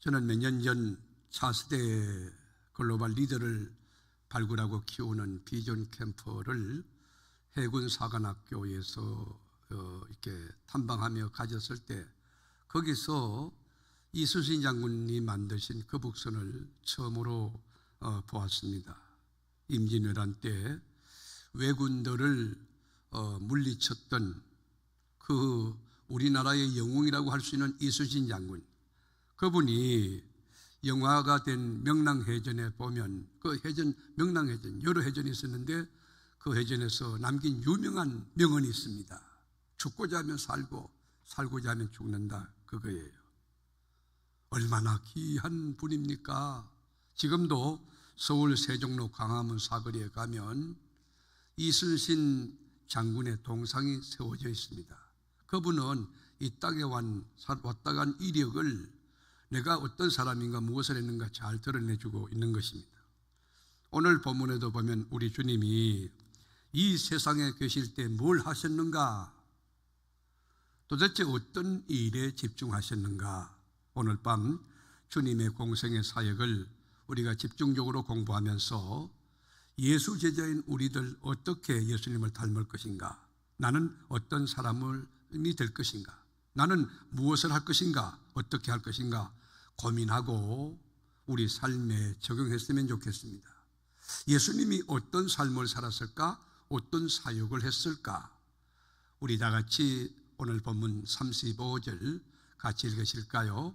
저는 몇 년 전 차세대 글로벌 리더를 발굴하고 키우는 비전 캠프를 해군 사관학교에서 이렇게 탐방하며 가졌을 때 거기서 이순신 장군이 만드신 거북선을 처음으로 보았습니다. 임진왜란 때 왜군들을 물리쳤던 그 우리나라의 영웅이라고 할 수 있는 이순신 장군, 그분이 영화가 된 명랑해전에 보면 그 해전, 명랑해전, 여러 해전이 있었는데 그 해전에서 남긴 유명한 명언이 있습니다. 죽고자 하면 살고 살고자 하면 죽는다, 그거예요. 얼마나 귀한 분입니까? 지금도 서울 세종로 광화문 사거리에 가면 이순신 장군의 동상이 세워져 있습니다. 그분은 이 땅에 왔다 간 이력을 내가 어떤 사람인가 무엇을 했는가 잘 드러내주고 있는 것입니다. 오늘 본문에도 보면 우리 주님이 이 세상에 계실 때 뭘 하셨는가, 도대체 어떤 일에 집중하셨는가, 오늘 밤 주님의 공생의 사역을 우리가 집중적으로 공부하면서 예수 제자인 우리들 어떻게 예수님을 닮을 것인가, 나는 어떤 사람이 될 것인가, 나는 무엇을 할 것인가, 어떻게 할 것인가 고민하고 우리 삶에 적용했으면 좋겠습니다. 예수님이 어떤 삶을 살았을까, 어떤 사역을 했을까, 우리 다 같이 오늘 본문 35절 같이 읽으실까요?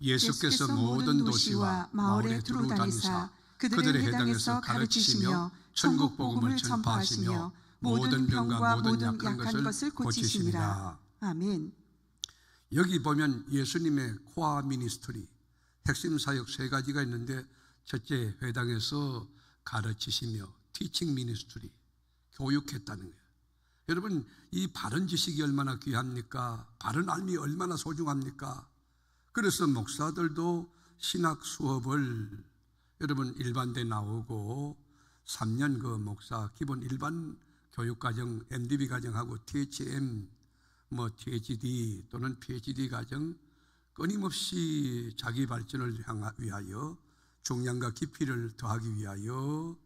예수께서 모든 도시와 마을에 두루 다니사 그들의 해당에서 가르치시며 천국 복음을 전파하시며 모든 병과 모든 약한 것을 고치시니라. 아멘. 여기 보면 예수님의 코어 미니스트리, 핵심 사역 세 가지가 있는데, 첫째, 회당에서 가르치시며 티칭 미니스트리, 교육했다는 거예요. 여러분, 이 바른 지식이 얼마나 귀합니까? 바른 알미 얼마나 소중합니까? 그래서 목사들도 신학 수업을 여러분 일반대 나오고 3년 그 목사 기본 일반 교육과정 MDB 과정하고 THM THD 또는 PhD 과정 끊임없이 자기 발전을 위하여 중량과 깊이를 더하기 위하여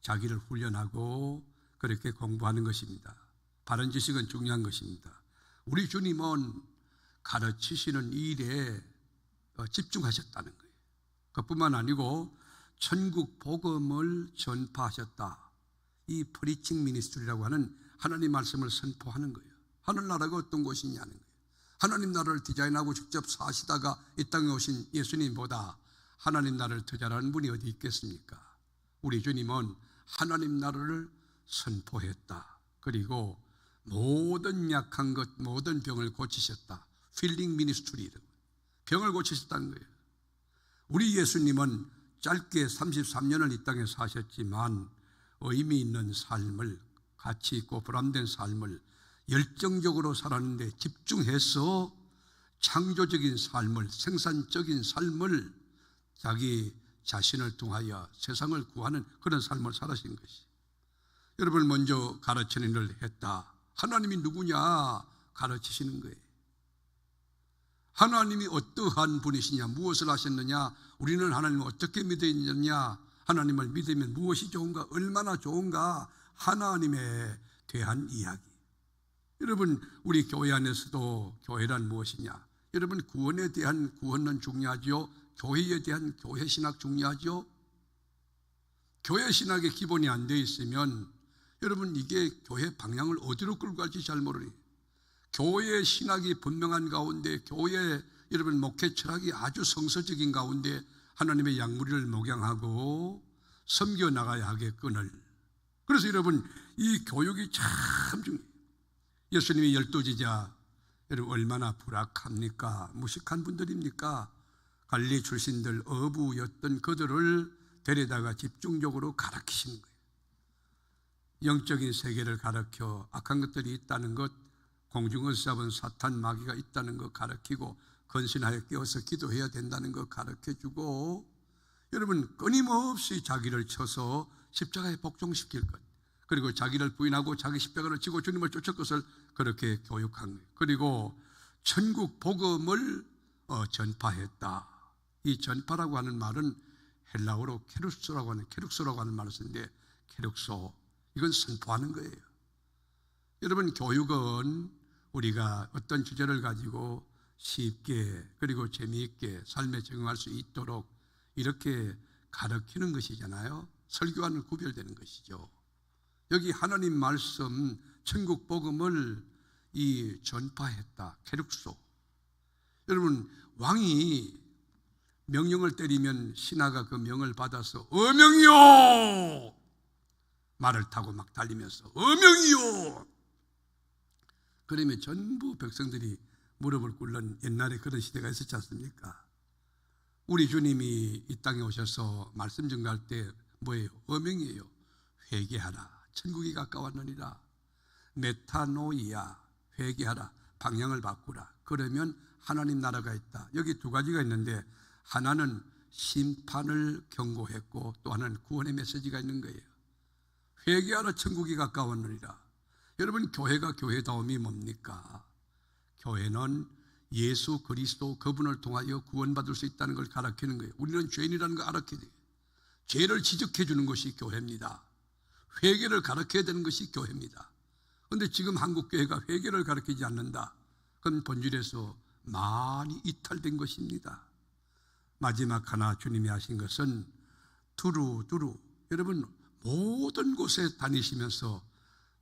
자기를 훈련하고 그렇게 공부하는 것입니다. 바른 지식은 중요한 것입니다. 우리 주님은 가르치시는 일에 집중하셨다는 거예요. 그뿐만 아니고 천국 복음을 전파하셨다. 이 프리칭 미니스트리라고 하는 하나님 말씀을 선포하는 거예요. 하늘나라가 어떤 곳이냐는 거예요. 하나님 나라를 디자인하고 직접 사시다가 이 땅에 오신 예수님보다 하나님 나라를 더 잘하는 분이 어디 있겠습니까? 우리 주님은 하나님 나라를 선포했다. 그리고 모든 약한 것, 모든 병을 고치셨다. 필링 미니스트리, 병을 고치셨다는 거예요. 우리 예수님은 짧게 33년을 이 땅에 사셨지만 의미 있는 삶을, 가치 있고 보람된 삶을 열정적으로 살았는데 집중해서 창조적인 삶을, 생산적인 삶을 자기 자신을 통하여 세상을 구하는 그런 삶을 살아신 것이. 여러분, 먼저 가르치는 일을 했다. 하나님이 누구냐 가르치시는 거예요. 하나님이 어떠한 분이시냐, 무엇을 하셨느냐, 우리는 하나님을 어떻게 믿었느냐, 하나님을 믿으면 무엇이 좋은가, 얼마나 좋은가, 하나님에 대한 이야기. 여러분, 우리 교회 안에서도 교회란 무엇이냐, 여러분, 구원에 대한 구원은 중요하죠. 교회에 대한 교회 신학 중요하죠. 교회 신학의 기본이 안 되어 있으면 여러분, 이게 교회 방향을 어디로 끌고 갈지 잘 모르니, 교회 신학이 분명한 가운데, 교회 여러분 목회 철학이 아주 성서적인 가운데 하나님의 양무리를 목양하고 섬겨 나가야 하겠거늘. 그래서 여러분, 이 교육이 참 중요해요. 예수님이 12제자 여러분 얼마나 불악합니까? 무식한 분들입니까? 갈릴리 출신들 어부였던 그들을 데려다가 집중적으로 가르치시는 거예요. 영적인 세계를 가르쳐 악한 것들이 있다는 것, 공중을 잡은 사탄 마귀가 있다는 것 가르치고 건신하여 깨어서 기도해야 된다는 것 가르쳐주고, 여러분 끊임없이 자기를 쳐서 십자가에 복종시킬 것, 그리고 자기를 부인하고 자기 십자가를 지고 주님을 쫓을 것을 그렇게 교육한 거예요. 그리고 천국 복음을 전파했다. 이 전파라고 하는 말은 헬라어로 케룩소라고 하는 말을 쓰는데, 케룩소, 이건 선포하는 거예요. 여러분, 교육은 우리가 어떤 주제를 가지고 쉽게 그리고 재미있게 삶에 적용할 수 있도록 이렇게 가르치는 것이잖아요. 설교와는 구별되는 것이죠. 여기 하나님 말씀, 천국 복음을 이 전파했다. 케룩소. 여러분, 왕이 명령을 때리면 신하가 그 명을 받아서 어명이요! 말을 타고 막 달리면서 어명이요! 그러면 전부 백성들이 무릎을 꿇는 옛날에 그런 시대가 있었지 않습니까? 우리 주님이 이 땅에 오셔서 말씀 전가할 때 뭐예요? 어명이에요. 회개하라. 천국이 가까웠느니라. 메타노이아. 회개하라. 방향을 바꾸라. 그러면 하나님 나라가 있다. 여기 두 가지가 있는데, 하나는 심판을 경고했고 또 하나는 구원의 메시지가 있는 거예요. 회개하라. 천국이 가까웠느니라. 여러분, 교회가 교회다움이 뭡니까? 교회는 예수 그리스도 그분을 통하여 구원받을 수 있다는 걸 가르치는 거예요. 우리는 죄인이라는 걸 알아야 돼요. 죄를 지적해 주는 것이 교회입니다. 회개를 가르쳐야 되는 것이 교회입니다. 그런데 지금 한국 교회가 회개를 가르치지 않는다. 그건 본질에서 많이 이탈된 것입니다. 마지막 하나 주님이 하신 것은 두루 여러분, 모든 곳에 다니시면서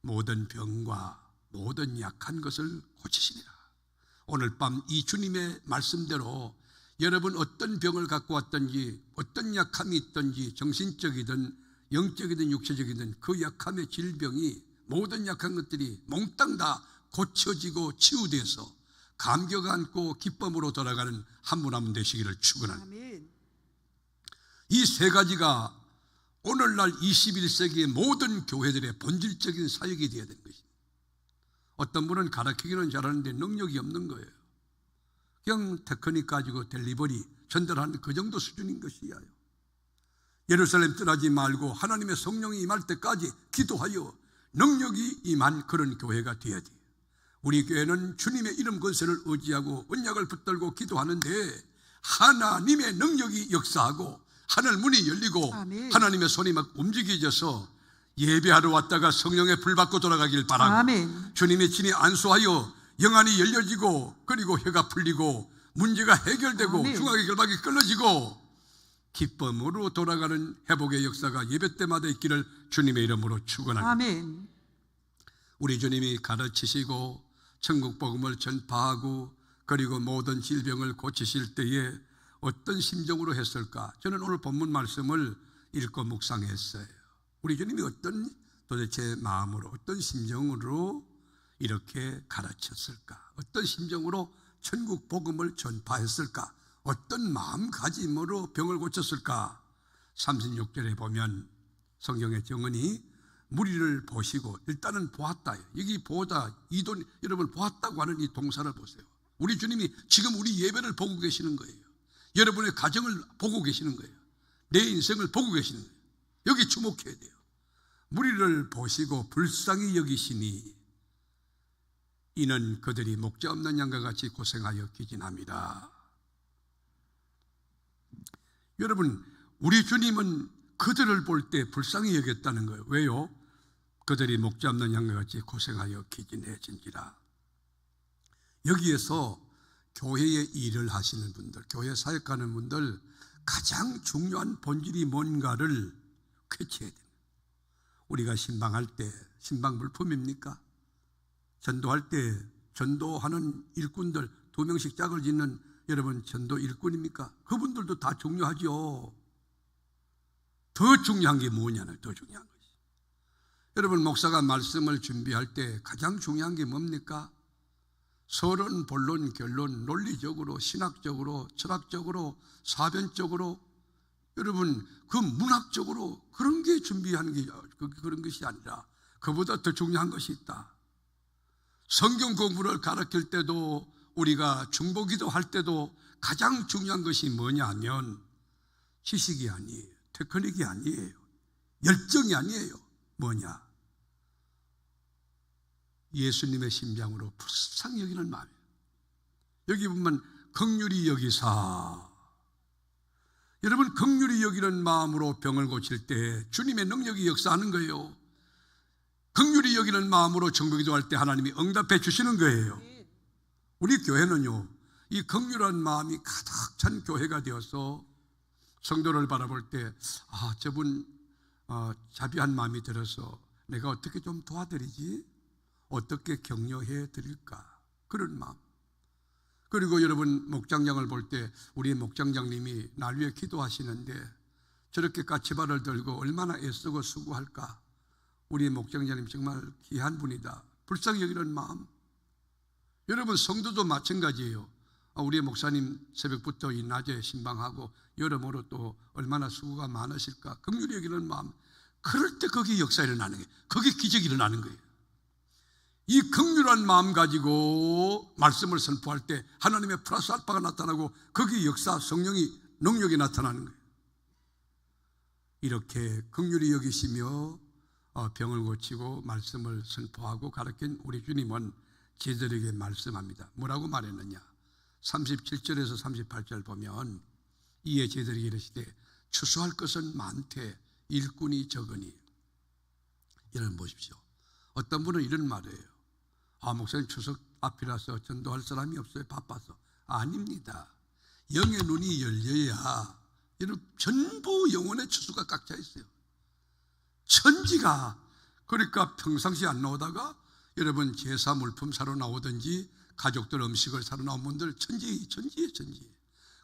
모든 병과 모든 약한 것을 고치시니라. 오늘 밤 이 주님의 말씀대로 여러분 어떤 병을 갖고 왔든지, 어떤 약함이 있든지, 정신적이든 영적이든 육체적이든 그 약함의 질병이, 모든 약한 것들이 몽땅 다 고쳐지고 치유돼서 감격 안고 기쁨으로 돌아가는 한 분 한 분 되시기를 축원합니다. 이 세 가지가 오늘날 21세기의 모든 교회들의 본질적인 사역이 되어야 되는 것입니다. 어떤 분은 가르치기는 잘하는데 능력이 없는 거예요. 그냥 테크닉 가지고 델리버리, 전달하는 그 정도 수준인 것이에요. 예루살렘 떠나지 말고 하나님의 성령이 임할 때까지 기도하여 능력이 임한 그런 교회가 되어야 돼요. 우리 교회는 주님의 이름 권세를 의지하고 언약을 붙들고 기도하는데, 하나님의 능력이 역사하고 하늘 문이 열리고 아멘. 하나님의 손이 막 움직여져서 예배하러 왔다가 성령의 불 받고 돌아가길 바라고, 아멘. 주님의 친히 안수하여 영안이 열려지고 그리고 혀가 풀리고 문제가 해결되고 아멘. 중앙의 결박이 끊어지고 기쁨으로 돌아가는 회복의 역사가 예배 때마다 있기를 주님의 이름으로 축원합니다. 아멘. 우리 주님이 가르치시고 천국 복음을 전파하고 그리고 모든 질병을 고치실 때에 어떤 심정으로 했을까? 저는 오늘 본문 말씀을 읽고 묵상했어요. 우리 주님이 어떤 도대체 마음으로, 어떤 심정으로 이렇게 가르쳤을까? 어떤 심정으로 천국 복음을 전파했을까? 어떤 마음가짐으로 병을 고쳤을까? 36절에 보면 성경의 정언이 무리를 보시고, 일단은 보았다. 여기 보다, 이돈, 여러분 보았다고 하는 이 동사를 보세요. 우리 주님이 지금 우리 예배를 보고 계시는 거예요. 여러분의 가정을 보고 계시는 거예요. 내 인생을 보고 계시는 거예요. 여기 주목해야 돼요. 무리를 보시고 불쌍히 여기시니 이는 그들이 목자 없는 양과 같이 고생하여 기진합니다. 여러분, 우리 주님은 그들을 볼 때 불쌍히 여겼다는 거예요. 왜요? 그들이 목자 없는 양과 같이 고생하여 기진해진지라. 여기에서 교회의 일을 하시는 분들, 교회 사역하는 분들, 가장 중요한 본질이 뭔가를 캐치해야 됩니다. 우리가 신방할 때 신방 물품입니까? 전도할 때 전도하는 일꾼들 2명씩 짝을 짓는 여러분 전도 일꾼입니까? 그분들도 다 중요하죠. 더 중요한 게 뭐냐는 더 중요한 것이. 여러분, 목사가 말씀을 준비할 때 가장 중요한 게 뭡니까? 서론, 본론, 결론, 논리적으로, 신학적으로, 철학적으로, 사변적으로, 여러분 그 문학적으로 그런 게 준비하는 게 그런 것이 아니라 그보다 더 중요한 것이 있다. 성경 공부를 가르칠 때도, 우리가 중보기도 할 때도 가장 중요한 것이 뭐냐 하면 지식이 아니에요. 테크닉이 아니에요. 열정이 아니에요. 뭐냐? 예수님의 심장으로 불쌍히 여기는 마음이에요. 여기 보면 긍휼히 여기사, 여러분 긍휼히 여기는 마음으로 병을 고칠 때 주님의 능력이 역사하는 거예요. 긍휼히 여기는 마음으로 정부기도할 때 하나님이 응답해 주시는 거예요. 우리 교회는요, 이 긍휼한 마음이 가득 찬 교회가 되어서 성도를 바라볼 때 저분 자비한 마음이 들어서 내가 어떻게 좀 도와드리지? 어떻게 격려해 드릴까? 그런 마음. 그리고 여러분 목장장을 볼 때 우리 목장장님이 날 위해 기도하시는데 저렇게 까치발을 들고 얼마나 애쓰고 수고할까? 우리 목장장님 정말 귀한 분이다. 불쌍히 여기는 마음. 여러분 성도도 마찬가지예요. 우리 목사님 새벽부터 이 낮에 신방하고 여러모로 또 얼마나 수고가 많으실까? 긍휼히 여기는 마음. 그럴 때 거기 역사 일어나는 거예요. 거기 기적이 일어나는 거예요. 이 긍휼한 마음 가지고 말씀을 선포할 때 하나님의 플러스 알파가 나타나고 거기 역사 성령이 능력이 나타나는 거예요. 이렇게 긍휼히 여기시며 병을 고치고 말씀을 선포하고 가르친 우리 주님은 제자들에게 말씀합니다. 뭐라고 말했느냐? 37절에서 38절 보면 이에 제자들이 이르시되 추수할 것은 많되 일꾼이 적으니. 여러분 보십시오. 어떤 분은 이런 말이에요. 목사님 추석 앞이라서 전도할 사람이 없어요. 바빠서. 아닙니다. 영의 눈이 열려야 여러분 전부 영혼의 추수가 꽉 차 있어요. 천지가. 그러니까 평상시에 안 나오다가 여러분 제사 물품 사러 나오든지 가족들 음식을 사러 나온 분들 천지.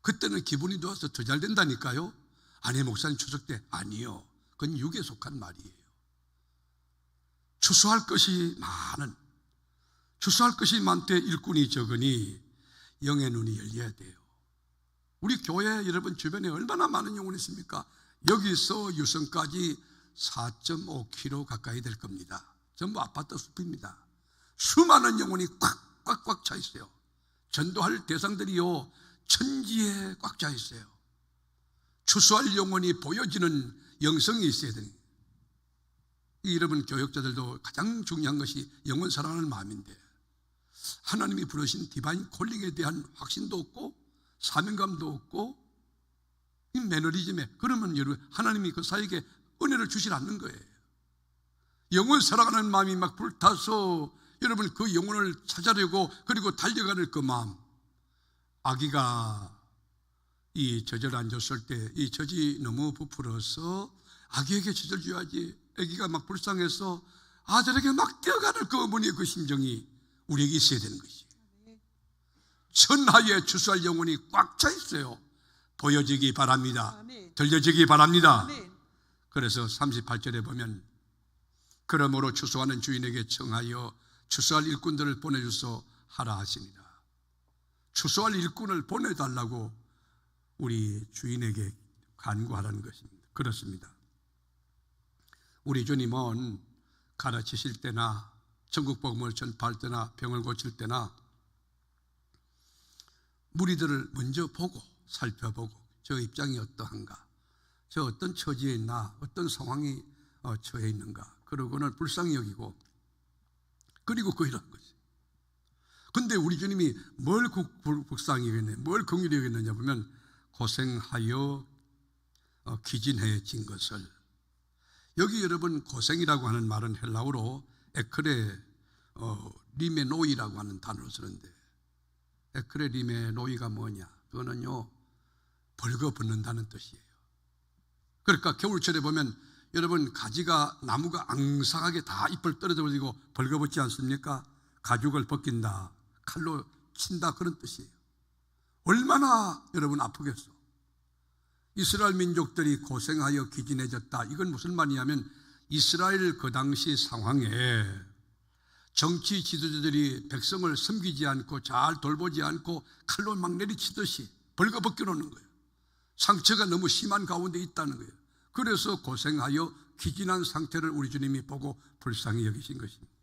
그때는 기분이 좋아서 더 잘 된다니까요. 아니 목사님 추석 때. 아니요. 그건 육에 속한 말이에요. 추수할 것이 많은, 추수할 것이 많되 일꾼이 적으니 영의 눈이 열려야 돼요. 우리 교회 여러분 주변에 얼마나 많은 영혼이 있습니까? 여기서 유성까지 4.5km 가까이 될 겁니다. 전부 아파트 숲입니다. 수많은 영혼이 꽉 차 있어요. 전도할 대상들이요 천지에 꽉 차 있어요. 추수할 영혼이 보여지는 영성이 있어야 됩니다. 여러분 교역자들도 가장 중요한 것이 영혼 사랑하는 마음인데 하나님이 부르신 디바인 콜링에 대한 확신도 없고 사명감도 없고 이 매너리즘에, 그러면 여러분 하나님이 그 사에게 은혜를 주질 않는 거예요. 영혼 사랑하는 마음이 막 불타서 여러분 그 영혼을 찾아내고 그리고 달려가는 그 마음. 아기가 이 젖을 안 줬을 때 이 젖이 너무 부풀어서 아기에게 젖을 줘야지. 아기가 막 불쌍해서 아들에게 막 뛰어가는 그 어머니의 그 심정이 우리에게 있어야 되는 것이. 천하에 추수할 영혼이 꽉 차 있어요. 보여지기 바랍니다. 들려지기 바랍니다. 그래서 38절에 보면 그러므로 추수하는 주인에게 청하여 추수할 일꾼들을 보내주소 하라 하십니다. 추수할 일꾼을 보내달라고 우리 주인에게 간구하라는 것입니다. 그렇습니다. 우리 주님은 가르치실 때나 천국 복음을 전파할 때나 병을 고칠 때나 무리들을 먼저 보고 살펴보고 저 입장이 어떠한가, 저 어떤 처지에 있나, 어떤 상황이 처해 있는가, 그러고는 불쌍히 여기고 그리고 그 일한 거지. 근데 우리 주님이 뭘 불쌍히 여겼냐, 뭘 긍휼히 여겼느냐 보면 고생하여 기진해진 것을. 여기 여러분 고생이라고 하는 말은 헬라어로 에크레 리메노이라고 하는 단어를 쓰는데 에크레 리메노이가 뭐냐? 그거는요 벌거벗는다는 뜻이에요. 그러니까 겨울철에 보면 여러분 가지가 나무가 앙상하게 다 잎을 떨어져 버리고 벌거벗지 않습니까? 가죽을 벗긴다, 칼로 친다, 그런 뜻이에요. 얼마나 여러분 아프겠어. 이스라엘 민족들이 고생하여 기진해졌다. 이건 무슨 말이냐면 이스라엘 그 당시 상황에 정치 지도자들이 백성을 섬기지 않고 잘 돌보지 않고 칼로 막 내리치듯이 벌거벗겨 놓는 거예요. 상처가 너무 심한 가운데 있다는 거예요. 그래서 고생하여 기진한 상태를 우리 주님이 보고 불쌍히 여기신 것입니다.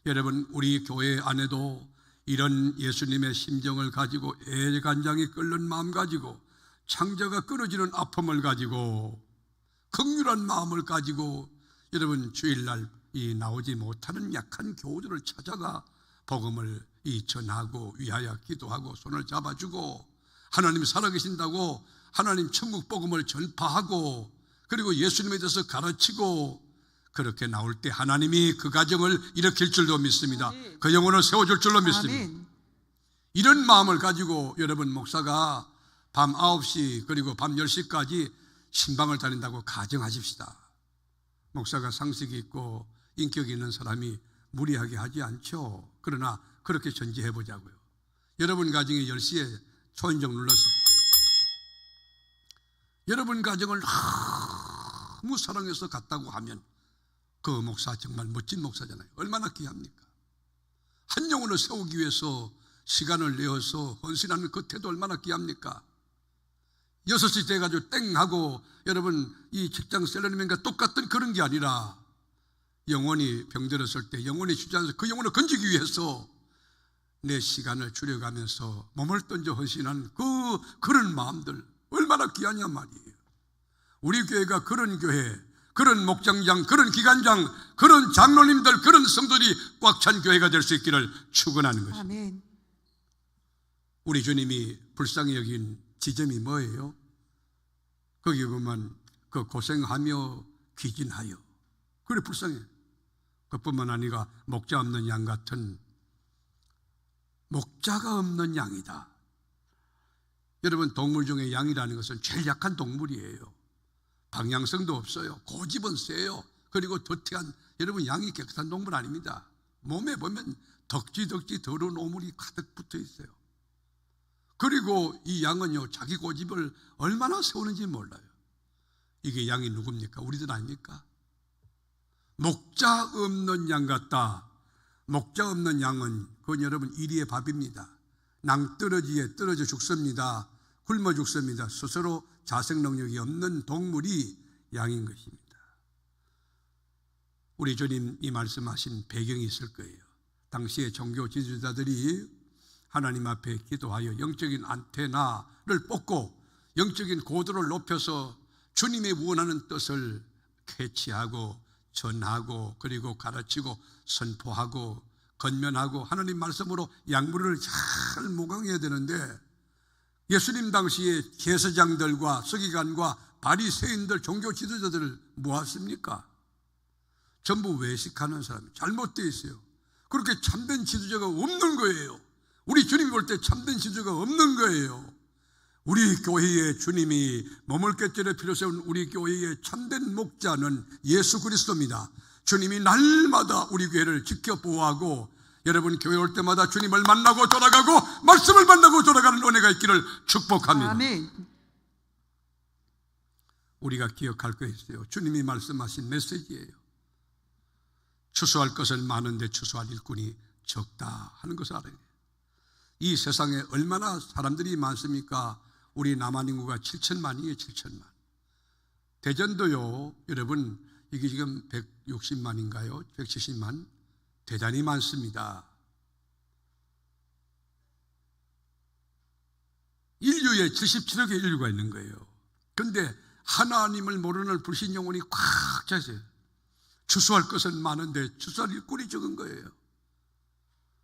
여러분 우리 교회 안에도 이런 예수님의 심정을 가지고 애간장이 끓는 마음 가지고 창자가 끊어지는 아픔을 가지고 긍휼한 마음을 가지고 여러분 주일날 이 나오지 못하는 약한 교우들을 찾아가 복음을 전하고 위하여 기도하고 손을 잡아주고 하나님이 살아계신다고 하나님 천국 복음을 전파하고 그리고 예수님에 대해서 가르치고 그렇게 나올 때 하나님이 그 가정을 일으킬 줄로 믿습니다. 그 영혼을 세워줄 줄로 믿습니다. 이런 마음을 가지고 여러분 목사가 밤 9시 그리고 밤 10시까지 신방을 다닌다고 가정하십시다. 목사가 상식이 있고 인격이 있는 사람이 무리하게 하지 않죠. 그러나 그렇게 전제해 보자고요. 여러분 가정에 10시에 초인종 눌러서 여러분 가정을 너무 사랑해서 갔다고 하면 그 목사 정말 멋진 목사잖아요. 얼마나 귀합니까? 한 영혼을 세우기 위해서 시간을 내어서 헌신하는 그 태도 얼마나 귀합니까? 6시 돼가지고 땡 하고 여러분 이 직장 셀러리맨과 똑같은 그런 게 아니라 영혼이 병들었을 때 영혼이 주저앉아서 그 영혼을 건지기 위해서 내 시간을 줄여가면서 몸을 던져 헌신하는 그런 마음들 얼마나 귀하냐 말이에요. 우리 교회가 그런 교회, 그런 목장장, 그런 기관장, 그런 장로님들, 그런 성도들이 꽉 찬 교회가 될 수 있기를 축원하는 것입니다. 아멘. 우리 주님이 불쌍히 여긴 지점이 뭐예요? 거기 보면 그 고생하며 귀진하여 그래 불쌍해. 그뿐만 아니라 목자 없는 양 같은 목자가 없는 양이다. 여러분 동물 중에 양이라는 것은 제일 약한 동물이에요. 방향성도 없어요. 고집은 세요. 그리고 더티한 여러분 양이 깨끗한 동물 아닙니다. 몸에 보면 덕지덕지 더러운 오물이 가득 붙어 있어요. 그리고 이 양은요 자기 고집을 얼마나 세우는지 몰라요. 이게 양이 누굽니까? 우리들 아닙니까? 목자 없는 양 같다. 목자 없는 양은 그건 여러분 이리의 밥입니다. 낭떠러지에 떨어져 죽습니다. 굶어 죽습니다. 스스로 자생 능력이 없는 동물이 양인 것입니다. 우리 주님 이 말씀하신 배경이 있을 거예요. 당시에 종교 지도자들이 하나님 앞에 기도하여 영적인 안테나를 뽑고 영적인 고도를 높여서 주님의 원하는 뜻을 캐치하고 전하고 그리고 가르치고 선포하고 건면하고 하나님 말씀으로 양무리를 잘 모강해야 되는데 예수님 당시에 제사장들과 서기관과 바리새인들 종교 지도자들을 모았습니까? 전부 외식하는 사람이 잘못되어 있어요. 그렇게 참된 지도자가 없는 거예요. 우리 주님이 볼 때 참된 지도자가 없는 거예요. 우리 교회에 주님이 몸을 깨뜨려 피로 세운 우리 교회의 참된 목자는 예수 그리스도입니다. 주님이 날마다 우리 교회를 지켜보호하고 여러분 교회 올 때마다 주님을 만나고 돌아가고 말씀을 만나고 돌아가는 은혜가 있기를 축복합니다. 아멘. 우리가 기억할 거 있어요. 주님이 말씀하신 메시지예요. 추수할 것은 많은데 추수할 일꾼이 적다 하는 것을 알아야 돼요. 이 세상에 얼마나 사람들이 많습니까? 우리 남한 인구가 7천만이에요. 7천만. 대전도요 여러분 이게 지금 160만인가요? 170만? 대단히 많습니다. 인류에 77억의 인류가 있는 거예요. 그런데 하나님을 모르는 불신 영혼이 꽉 차 있어요. 추수할 것은 많은데 추수할 일꾼이 적은 거예요.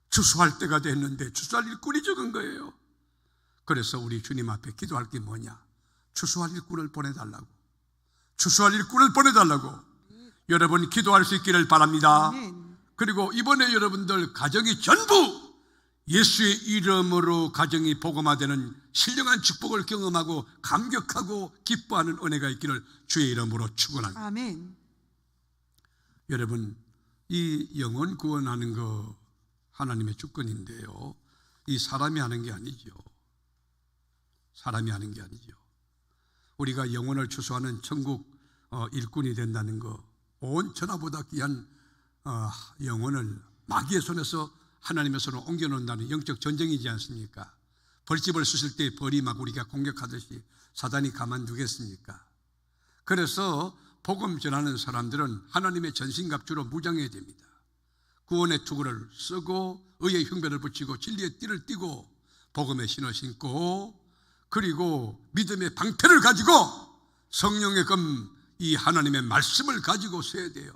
추수할 때가 됐는데 추수할 일꾼이 적은 거예요. 그래서 우리 주님 앞에 기도할 게 뭐냐? 추수할 일꾼을 보내달라고. 추수할 일꾼을 보내달라고. 여러분 기도할 수 있기를 바랍니다. 아멘. 그리고 이번에 여러분들 가정이 전부 예수의 이름으로 가정이 복음화되는 신령한 축복을 경험하고 감격하고 기뻐하는 은혜가 있기를 주의 이름으로 축원합니다. 아멘. 여러분 이 영혼 구원하는 거 하나님의 주권인데요. 이 사람이 하는 게 아니죠. 사람이 하는 게 아니죠. 우리가 영혼을 추수하는 천국 일꾼이 된다는 거, 온 천하보다 귀한 영혼을 마귀의 손에서 하나님의 손으로 옮겨놓는다는 영적 전쟁이지 않습니까? 벌집을 쑤실 때 벌이 막 우리가 공격하듯이 사단이 가만두겠습니까? 그래서 복음 전하는 사람들은 하나님의 전신갑주로 무장해야 됩니다. 구원의 투구를 쓰고 의의 흉배를 붙이고 진리의 띠를 띠고 복음의 신을 신고 그리고 믿음의 방패를 가지고 성령의 검 이 하나님의 말씀을 가지고 서야 돼요.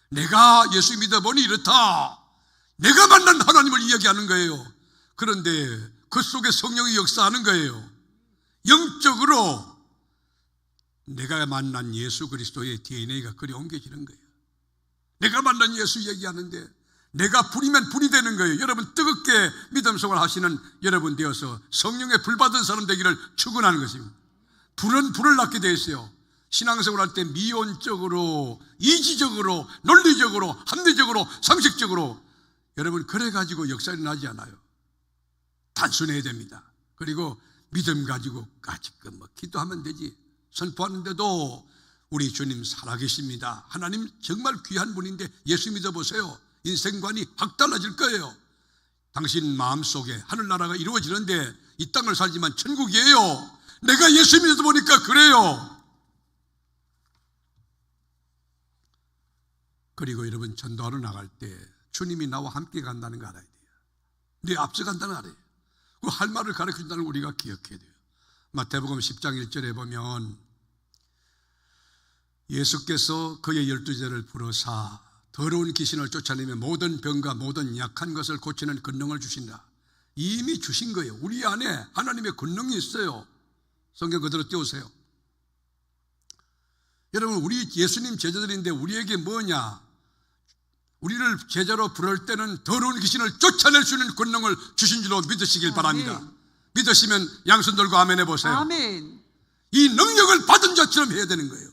내가 예수 믿어보니 이렇다. 내가 만난 하나님을 이야기하는 거예요. 그런데 그 속에 성령이 역사하는 거예요. 영적으로 내가 만난 예수 그리스도의 DNA가 그리 옮겨지는 거예요. 내가 만난 예수 얘기하는데 내가 불이면 불이 되는 거예요. 여러분 뜨겁게 믿음 생활 하시는 여러분 되어서 성령의 불 받은 사람 되기를 축원하는 것입니다. 불은 불을 낳게 되어 있어요. 신앙생활 할 때 미온적으로, 이지적으로, 논리적으로, 합리적으로, 상식적으로 여러분 그래가지고 역사 일어나지 않아요. 단순해야 됩니다. 그리고 믿음 가지고 가지금 기도하면 되지. 선포하는데도 우리 주님 살아계십니다. 하나님 정말 귀한 분인데 예수 믿어보세요. 인생관이 확 달라질 거예요. 당신 마음속에 하늘나라가 이루어지는데 이 땅을 살지만 천국이에요. 내가 예수 믿어 보니까 그래요. 그리고 여러분 전도하러 나갈 때 주님이 나와 함께 간다는 거 알아야 돼요. 내 앞서 간다는 거 알아요. 그 할 말을 가르쳐준다는 걸 우리가 기억해야 돼요. 마태복음 10장 1절에 보면 예수께서 그의 12제를 부르사 더러운 귀신을 쫓아내며 모든 병과 모든 약한 것을 고치는 권능을 주신다. 이미 주신 거예요. 우리 안에 하나님의 권능이 있어요. 성경 그대로 띄우세요. 여러분 우리 예수님 제자들인데 우리에게 뭐냐? 우리를 제자로 부를 때는 더러운 귀신을 쫓아낼 수 있는 권능을 주신 줄로 믿으시길 바랍니다. 믿으시면 양손 들고 아멘 해보세요. 아멘. 이 능력을 받은 자처럼 해야 되는 거예요.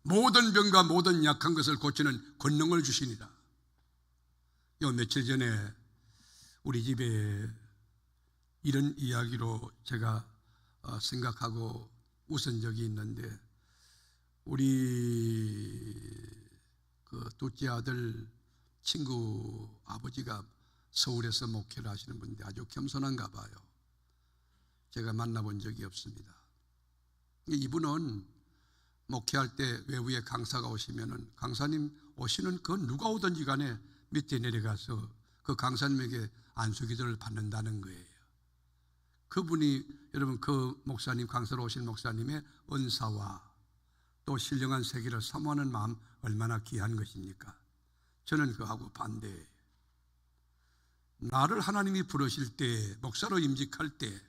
모든 병과 모든 약한 것을 고치는 권능을 주시니라. 요 며칠 전에 우리 집에 이런 이야기로 제가 생각하고 웃은 적이 있는데, 우리 그 둘째 아들 친구 아버지가 서울에서 목회를 하시는 분인데 아주 겸손한가 봐요. 제가 만나본 적이 없습니다. 이분은 목회할 때 외부에 강사가 오시면은 강사님 오시는 그 누가 오든지 간에 밑에 내려가서 그 강사님에게 안수기도를 받는다는 거예요. 그분이 여러분 그 목사님, 강사로 오신 목사님의 은사와 또 신령한 세계를 사모하는 마음 얼마나 귀한 것입니까? 저는 그하고 반대예요. 나를 하나님이 부르실 때, 목사로 임직할 때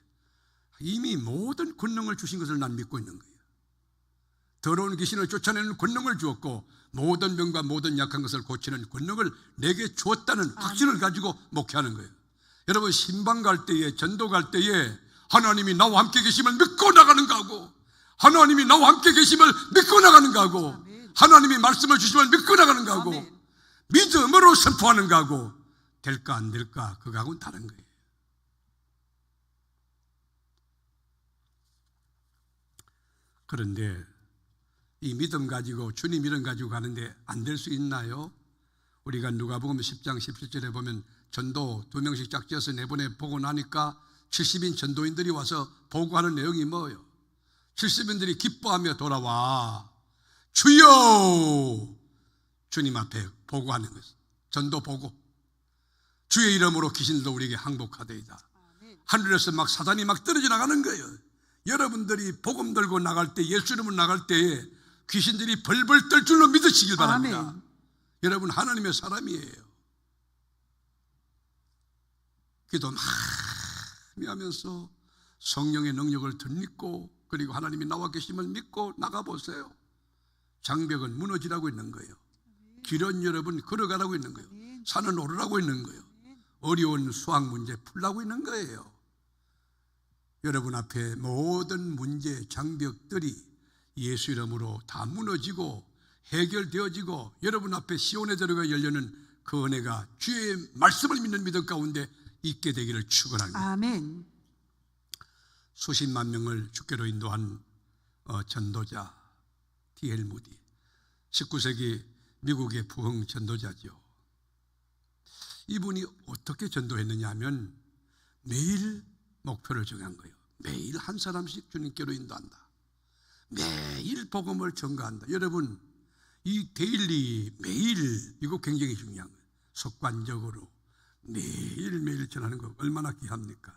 이미 모든 권능을 주신 것을 난 믿고 있는 거예요. 더러운 귀신을 쫓아내는 권능을 주었고 모든 병과 모든 약한 것을 고치는 권능을 내게 주었다는 확신을 가지고 목회하는 거예요. 여러분 신방 갈 때에, 전도 갈 때에 하나님이 나와 함께 계심을 믿고 나가는 거하고, 하나님이 나와 함께 계심을 믿고 나가는 거하고, 하나님이 말씀을 주심을 믿고 나가는 거하고, 믿음으로 선포하는 거하고 될까 안 될까 그거하고는 다른 거예요. 그런데 이 믿음 가지고 주님 이름 가지고 가는데 안 될 수 있나요? 우리가 누가복음 10장 17절에 보면 전도 2명씩 짝지어서 내보내 보고 나니까 70인 전도인들이 와서 보고하는 내용이 뭐예요? 70인들이 기뻐하며 돌아와 주여! 주님 앞에 보고하는 것이 전도 보고, 주의 이름으로 귀신들도 우리에게 항복하되이다. 하늘에서 막 사단이 막 떨어져 나가는 거예요. 여러분들이 복음 들고 나갈 때, 예수 이름으로 나갈 때에 귀신들이 벌벌 떨 줄로 믿으시길 바랍니다. 아멘. 여러분 하나님의 사람이에요. 기도 많이 하면서 성령의 능력을 덧입고 그리고 하나님이 나와 계심을 믿고 나가보세요. 장벽은 무너지라고 있는 거예요. 길은 여러분 걸어가라고 있는 거예요. 산은 오르라고 있는 거예요. 어려운 수학 문제 풀라고 있는 거예요. 여러분 앞에 모든 문제, 장벽들이 예수 이름으로 다 무너지고 해결되어지고 여러분 앞에 시온의 들어가 열려는 그 은혜가 주의 말씀을 믿는 믿음 가운데 있게 되기를 축원합니다. 아멘. 수십만 명을 주께로 인도한 전도자 D.L. 무디, 19세기 미국의 부흥 전도자죠. 이분이 어떻게 전도했느냐 하면 매일 목표를 정한 거예요. 매일 한 사람씩 주님께로 인도한다. 매일 복음을 전가한다. 여러분 이 데일리 매일 이거 굉장히 중요한 거예요. 습관적으로 매일매일 전하는 거 얼마나 귀합니까?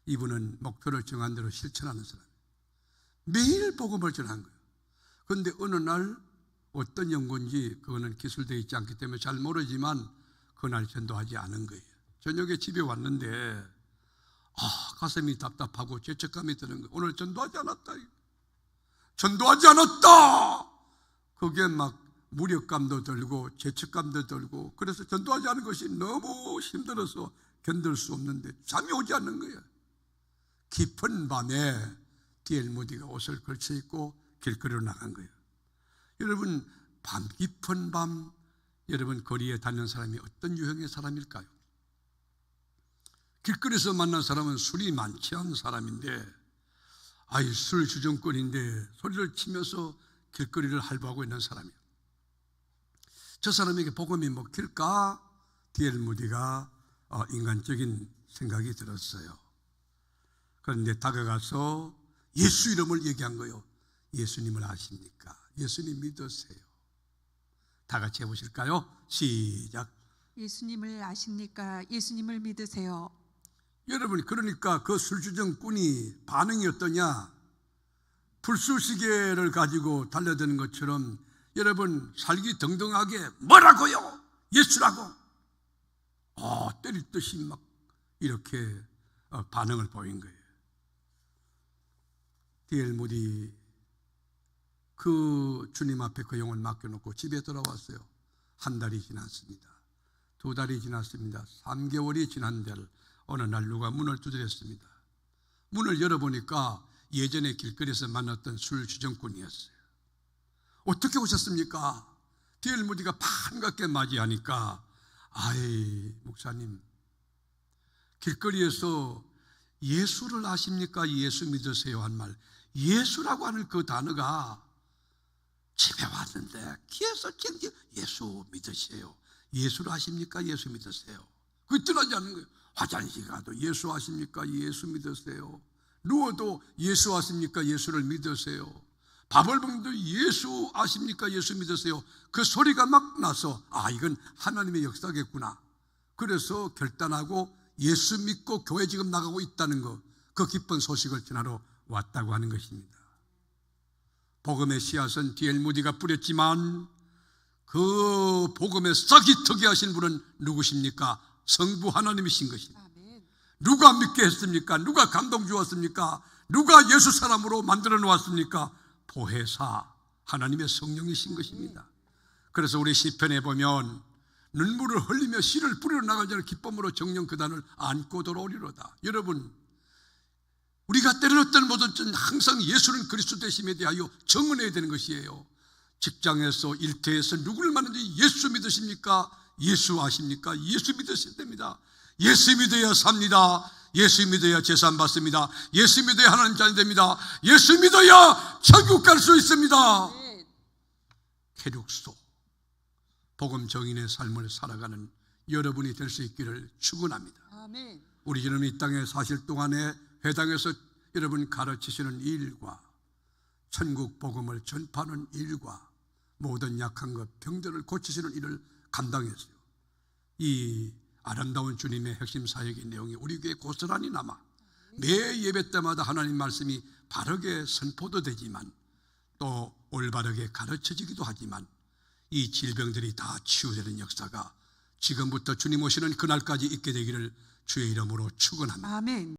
이분은 목표를 정한 대로 실천하는 사람, 매일 복음을 전한 거예요. 그런데 어느 날 어떤 연구인지 그거는 기술되어 있지 않기 때문에 잘 모르지만 그날 전도하지 않은 거예요. 저녁에 집에 왔는데 가슴이 답답하고 죄책감이 드는 거예요. 오늘 전도하지 않았다. 전도하지 않았다. 그게 막 무력감도 들고 죄책감도 들고, 그래서 전도하지 않은 것이 너무 힘들어서 견딜 수 없는데 잠이 오지 않는 거예요. 깊은 밤에 D.L. 무디가 옷을 걸쳐 입고 길거리로 나간 거예요. 여러분, 밤 깊은 밤 여러분 거리에 다니는 사람이 어떤 유형의 사람일까요? 길거리에서 만난 사람은 술이 많지 않은 사람인데, 술 주정꾼인데 소리를 치면서 길거리를 할부하고 있는 사람이에요. 저 사람에게 복음이 먹힐까? D.L. 무디가 인간적인 생각이 들었어요. 그런데 다가가서 예수 이름을 얘기한 거예요. 예수님을 아십니까? 예수님 믿으세요. 다 같이 해보실까요? 시작. 예수님을 아십니까? 예수님을 믿으세요. 여러분, 그러니까 그 술주정꾼이 반응이 어떠냐? 불쏘시개를 가지고 달려드는 것처럼 여러분 살기 등등하게 뭐라고요? 예수라고? 때릴 듯이 막 이렇게 반응을 보인 거예요. D.L. 무디 그 주님 앞에 그 영혼 맡겨놓고 집에 돌아왔어요. 한 달이 지났습니다. 2달이 지났습니다. 3개월이 지난 데를 어느 날 누가 문을 두드렸습니다. 문을 열어보니까 예전에 길거리에서 만났던 술 주정꾼이었어요. 어떻게 오셨습니까? D.L. 무디가 반갑게 맞이하니까, 목사님, 길거리에서 예수를 아십니까? 예수 믿으세요 한 말, 예수라고 하는 그 단어가 집에 왔는데 귀에서 쟁기 예수 믿으세요. 예수를 아십니까? 예수 믿으세요. 그게 떠나지 않는 거예요. 화장실 가도 예수 아십니까? 예수 믿으세요. 누워도 예수 아십니까? 예수를 믿으세요. 밥을 먹는데 예수 아십니까? 예수 믿으세요. 그 소리가 막 나서 이건 하나님의 역사겠구나. 그래서 결단하고 예수 믿고 교회 지금 나가고 있다는 거, 그 기쁜 소식을 전하러 왔다고 하는 것입니다. 복음의 씨앗은 D.L. 무디가 뿌렸지만 그 복음에 싹이 트게 하신 분은 누구십니까? 성부 하나님이신 것입니다. 누가 믿게 했습니까? 누가 감동 주었습니까? 누가 예수 사람으로 만들어 놓았습니까? 보혜사 하나님의 성령이신 것입니다. 그래서 우리 시편에 보면 눈물을 흘리며 씨를 뿌리러 나간 자는 기쁨으로 정령 그 단을 안고 돌아오리로다. 여러분, 우리가 때려놨던 모든 전 항상 예수는 그리스도 되심에 대하여 정언해야 되는 것이에요. 직장에서 일터에서 누구를 만나든지 예수 믿으십니까? 예수 아십니까? 예수 믿으셔야 됩니다. 예수 믿어야 삽니다. 예수 믿어야 재산 받습니다. 예수 믿어야 하나님 자녀 됩니다. 예수 믿어야 천국 갈 수 있습니다. 계륵소 복음 정인의 삶을 살아가는 여러분이 될 수 있기를 축원합니다. 우리 저는 이 땅에 사실 동안에 회당에서 여러분 가르치시는 일과 천국 복음을 전파하는 일과 모든 약한 것 병들을 고치시는 일을 감당했어요. 이 아름다운 주님의 핵심 사역의 내용이 우리 교회에 고스란히 남아 매 예배 때마다 하나님 말씀이 바르게 선포도 되지만 또 올바르게 가르쳐지기도 하지만 이 질병들이 다 치유되는 역사가 지금부터 주님 오시는 그날까지 있게 되기를 주의 이름으로 축원합니다. 아멘.